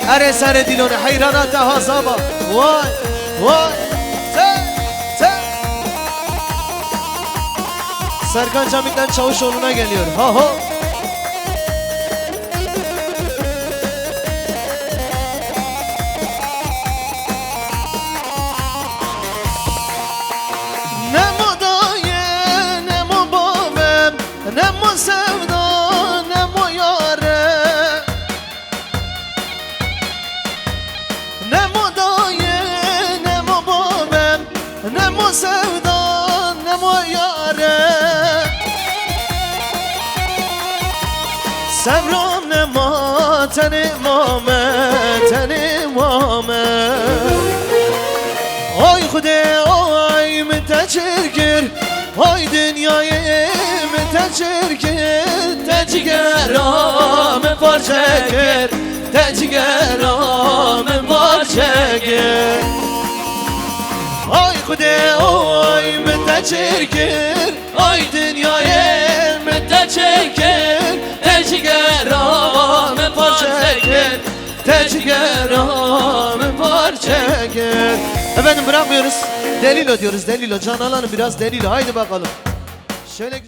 اره سر دیلونه حیرانات هازابا وای وای Serkan Camik'ten Çavuşoğlu'na geliyor. Ha ha. Ne mu dayı, ne mu babam, ne mu sevda, ne mu yare. Ne mu dayı, ne mu babam, ne mu sevda, ne mu yare. Sevram ne ma tenimame, tenimame. Ay Xude ay müteçirkir, ay dünyayı müteçirkir. Tecigeramı parçakir, tecigeramı parçakir. Ay Xude ay müteçirkir, ay dünyayı müteçirkir. Tecigeramı parçakir, tecigeramı parçakir. Efendim bırakmıyoruz. Delilo diyoruz, Delilo. Can Alan'ı biraz Delilo. Haydi bakalım. Şöyle